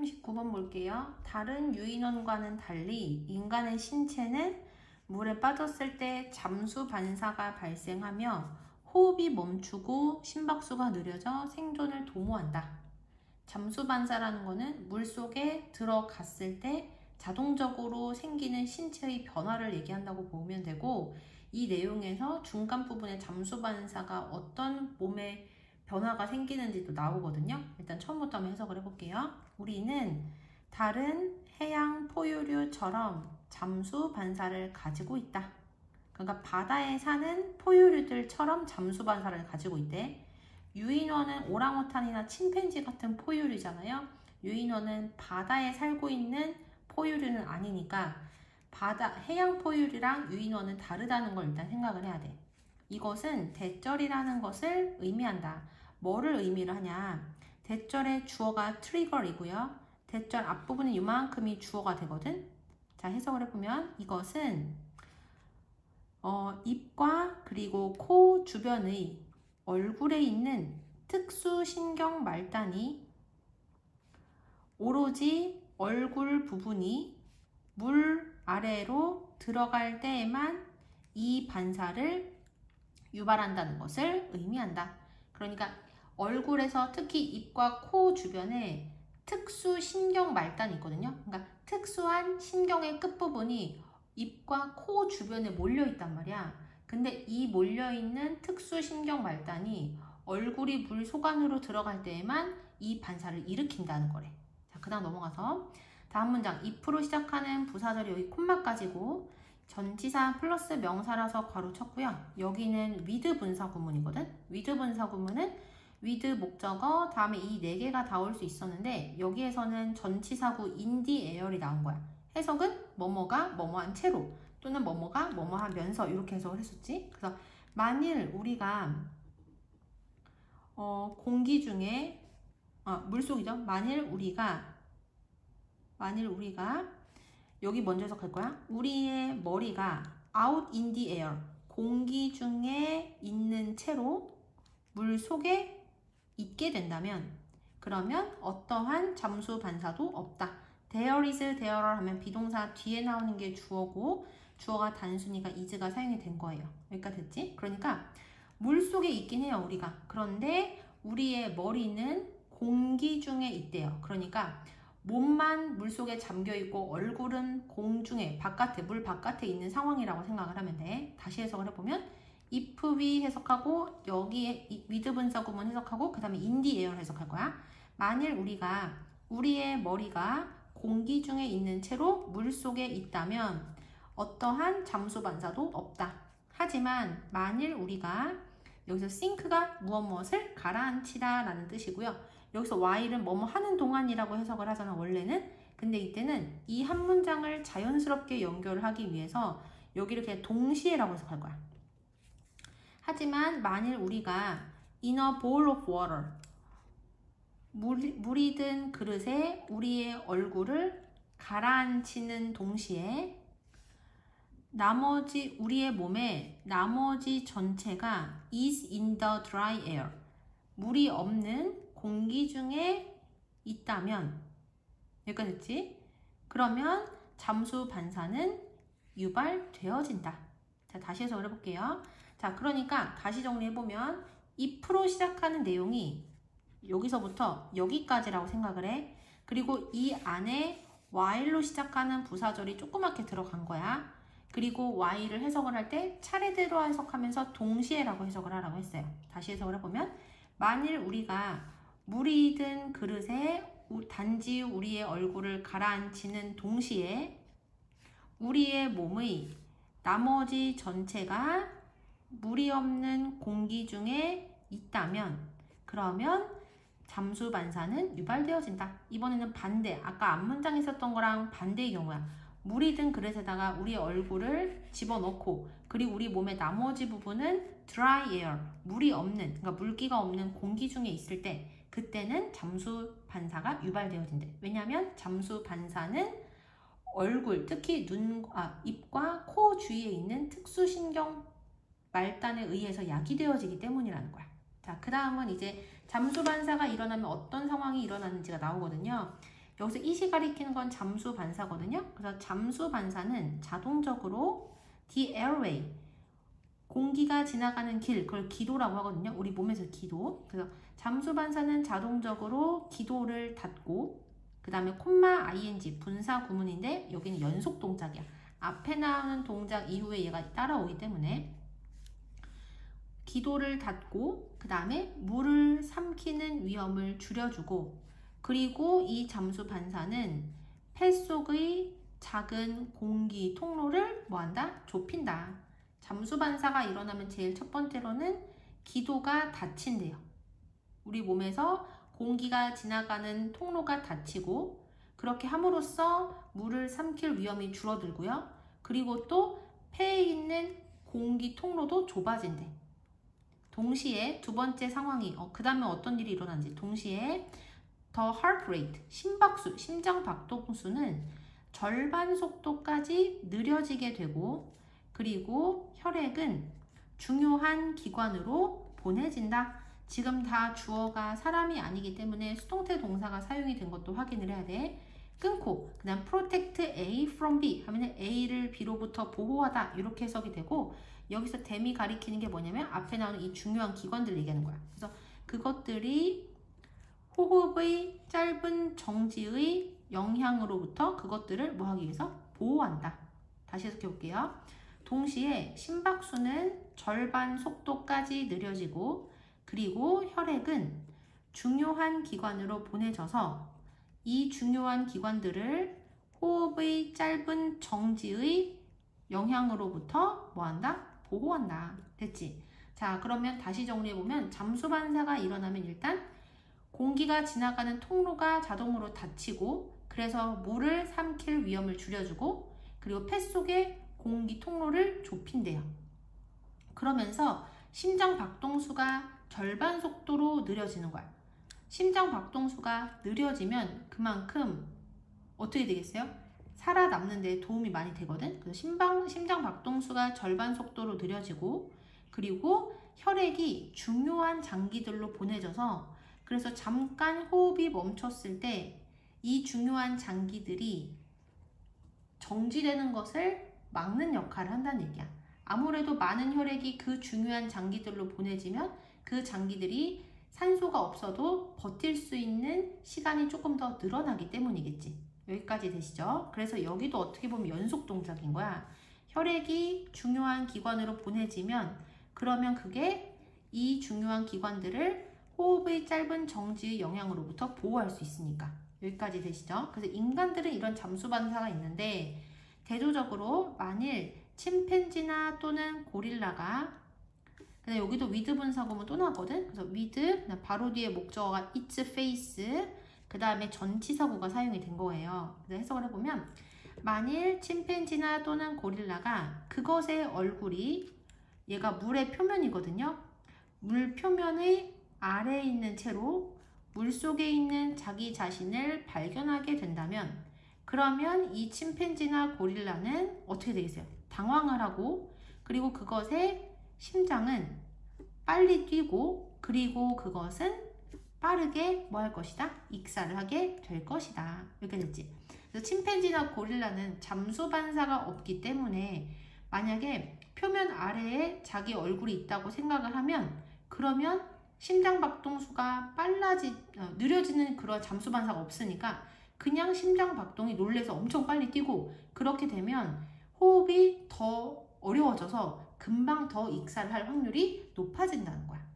39번 볼게요. 다른 유인원과는 달리 인간의 신체는 물에 빠졌을 때 잠수 반사가 발생하며 호흡이 멈추고 심박수가 느려져 생존을 도모한다. 잠수 반사라는 거는 물 속에 들어갔을 때 자동적으로 생기는 신체의 변화를 얘기한다고 보면 되고, 이 내용에서 중간 부분에 잠수 반사가 어떤 몸에 변화가 생기는지도 나오거든요. 일단 처음부터 한번 해석을 해볼게요. 우리는 다른 해양 포유류처럼 잠수 반사를 가지고 있다. 그러니까 바다에 사는 포유류들처럼 잠수 반사를 가지고 있대. 유인원은 오랑우탄이나 침팬지 같은 포유류잖아요. 유인원은 바다에 살고 있는 포유류는 아니니까 해양 포유류랑 유인원은 다르다는 걸 일단 생각을 해야 돼. 이것은 대절이라는 것을 의미한다. 뭐를 의미를 하냐? 대절의 주어가 트리거이고요. 대절 앞부분은 이만큼이 주어가 되거든. 자, 해석을 해보면 이것은 입과 그리고 코 주변의 얼굴에 있는 특수 신경 말단이 오로지 얼굴 부분이 물 아래로 들어갈 때에만 이 반사를 유발한다는 것을 의미한다. 그러니까 얼굴에서 특히 입과 코 주변에 특수 신경 말단이 있거든요. 그러니까 특수한 신경의 끝부분이 입과 코 주변에 몰려 있단 말이야. 근데 이 몰려있는 특수 신경 말단이 얼굴이 물 속안으로 들어갈 때에만 이 반사를 일으킨다는 거래. 자, 그 다음 넘어가서 다음 문장. if로 시작하는 부사절이 여기 콤마까지고 전치사 플러스 명사라서 괄호 쳤고요. 여기는 with 분사 구문이거든. with 분사 구문은 with 목적어 다음에 이 네 개가 다 올 수 있었는데 여기에서는 전치사구 in the air이 나온 거야. 해석은 뭐뭐가 뭐뭐한 채로 또는 뭐뭐가 뭐뭐하면서 이렇게 해석을 했었지. 그래서 만일 우리가 공기 중에 물속이죠. 만일 우리가 여기 먼저 해석할 거야. 우리의 머리가 out in the air, 공기 중에 있는 채로 물 속에 있게 된다면 그러면 어떠한 잠수 반사도 없다. there is, there are 하면 비동사 뒤에 나오는 게 주어고 주어가 단수니까 is가 사용이 된 거예요. 여기까지 됐지? 그러니까 물 속에 있긴 해요, 우리가. 그런데 우리의 머리는 공기 중에 있대요. 그러니까 몸만 물 속에 잠겨 있고 얼굴은 공중에 물 바깥에 있는 상황이라고 생각을 하면 돼. 다시 해석을 해보면 if we 해석하고 여기에 with 분사 구문 해석하고 그 다음에 in the air 해석할 거야. 만일 우리의 머리가 공기 중에 있는 채로 물 속에 있다면 어떠한 잠수 반사도 없다. 하지만 만일 우리가 여기서 sink가 무엇을 가라앉히다 라는 뜻이고요. 여기서 while은 뭐뭐 하는 동안이라고 해석을 하잖아, 원래는. 근데 이때는 이 한 문장을 자연스럽게 연결을 하기 위해서 여기를 그냥 동시에라고 해석할 거야. 하지만 만일 우리가 in a bowl of water, 물이 든 그릇에 우리의 얼굴을 가라앉히는 동시에 우리의 몸의 나머지 전체가 is in the dry air, 물이 없는 공기 중에 있다면, 여기까지 됐지? 그러면 잠수 반사는 유발되어진다. 자, 다시 해석을 해볼게요. 자, 그러니까 다시 정리해보면 if로 시작하는 내용이 여기서부터 여기까지라고 생각을 해. 그리고 이 안에 while로 시작하는 부사절이 조그맣게 들어간 거야. 그리고 while을 해석을 할 때 차례대로 해석하면서 동시에라고 해석을 하라고 했어요. 다시 해석을 해보면 만일 우리가 물이 든 그릇에 단지 우리의 얼굴을 가라앉히는 동시에 우리의 몸의 나머지 전체가 물이 없는 공기 중에 있다면 그러면 잠수 반사는 유발되어진다. 이번에는 반대. 아까 앞문장에 있었던 거랑 반대의 경우야. 물이 든 그릇에다가 우리의 얼굴을 집어넣고 그리고 우리 몸의 나머지 부분은 dry air, 물이 없는, 그러니까 물기가 없는 공기 중에 있을 때 그때는 잠수 반사가 유발되어진대. 왜냐하면 잠수 반사는 얼굴, 특히 입과 코 주위에 있는 특수신경 말단에 의해서 야기되어지기 때문이라는 거야. 자, 그 다음은 이제 잠수 반사가 일어나면 어떤 상황이 일어나는지가 나오거든요. 여기서 it이 가리키는 건 잠수 반사거든요. 그래서 잠수 반사는 자동적으로 the airway, 공기가 지나가는 길, 그걸 기도라고 하거든요. 우리 몸에서 기도. 그래서 잠수 반사는 자동적으로 기도를 닫고, 그 다음에 콤마 ing 분사 구문인데 여기는 연속 동작이야. 앞에 나오는 동작 이후에 얘가 따라오기 때문에 기도를 닫고, 그 다음에 물을 삼키는 위험을 줄여주고, 그리고 이 잠수 반사는 폐 속의 작은 공기 통로를 뭐한다? 좁힌다. 잠수 반사가 일어나면 제일 첫 번째로는 기도가 닫힌대요. 우리 몸에서 공기가 지나가는 통로가 닫히고, 그렇게 함으로써 물을 삼킬 위험이 줄어들고요. 그리고 또 폐에 있는 공기 통로도 좁아진대. 동시에 두 번째 상황이 그 다음에 어떤 일이 일어나는지, 동시에 the heart rate, 심박수, 심장 박동수는 절반 속도까지 느려지게 되고, 그리고 혈액은 중요한 기관으로 보내진다. 지금 다 주어가 사람이 아니기 때문에 수동태 동사가 사용이 된 것도 확인을 해야 돼. 끊고, 그 다음 protect A from B 하면 A를 B로부터 보호하다, 이렇게 해석이 되고, 여기서 댐이 가리키는 게 뭐냐면 앞에 나오는 이 중요한 기관들을 얘기하는 거야. 그래서 그것들이 호흡의 짧은 정지의 영향으로부터 그것들을 뭐 하기 위해서? 보호한다. 다시 해석해 볼게요. 동시에 심박수는 절반 속도까지 느려지고, 그리고 혈액은 중요한 기관으로 보내져서 이 중요한 기관들을 호흡의 짧은 정지의 영향으로부터 뭐한다? 보호한다. 됐지? 자, 그러면 다시 정리해보면 잠수 반사가 일어나면 일단 공기가 지나가는 통로가 자동으로 닫히고, 그래서 물을 삼킬 위험을 줄여주고, 그리고 폐 속의 공기 통로를 좁힌대요. 그러면서 심장 박동수가 절반 속도로 느려지는 거야. 심장 박동수가 느려지면 그만큼 어떻게 되겠어요? 살아남는 데 도움이 많이 되거든. 그래서 심장 박동수가 절반 속도로 느려지고, 그리고 혈액이 중요한 장기들로 보내져서, 그래서 잠깐 호흡이 멈췄을 때 이 중요한 장기들이 정지되는 것을 막는 역할을 한다는 얘기야. 아무래도 많은 혈액이 그 중요한 장기들로 보내지면 그 장기들이 산소가 없어도 버틸 수 있는 시간이 조금 더 늘어나기 때문이겠지. 여기까지 되시죠? 그래서 여기도 어떻게 보면 연속 동작인 거야. 혈액이 중요한 기관으로 보내지면, 그러면 그게 이 중요한 기관들을 호흡의 짧은 정지의 영향으로부터 보호할 수 있으니까. 여기까지 되시죠? 그래서 인간들은 이런 잠수 반사가 있는데, 대조적으로 만일 침팬지나 또는 고릴라가, 근데 여기도 with 분사구문 또 나왔거든? 그래서 with, 바로 뒤에 목적어가 its face, 그 다음에 전치사구가 사용이 된 거예요. 그래서 해석을 해보면, 만일 침팬지나 또는 고릴라가 그것의 얼굴이, 얘가 물의 표면이거든요. 물 표면의 아래에 있는 채로 물 속에 있는 자기 자신을 발견하게 된다면, 그러면 이 침팬지나 고릴라는 어떻게 되겠어요? 당황을 하고, 그리고 그것의 심장은 빨리 뛰고, 그리고 그것은 빠르게 뭐 할 것이다? 익사를 하게 될 것이다. 이렇게 됐지? 그래서 침팬지나 고릴라는 잠수 반사가 없기 때문에 만약에 표면 아래에 자기 얼굴이 있다고 생각을 하면, 그러면 심장 박동수가 느려지는 그런 잠수 반사가 없으니까 그냥 심장 박동이 놀래서 엄청 빨리 뛰고, 그렇게 되면 호흡이 더 어려워져서 금방 더 익사를 할 확률이 높아진다는 거야.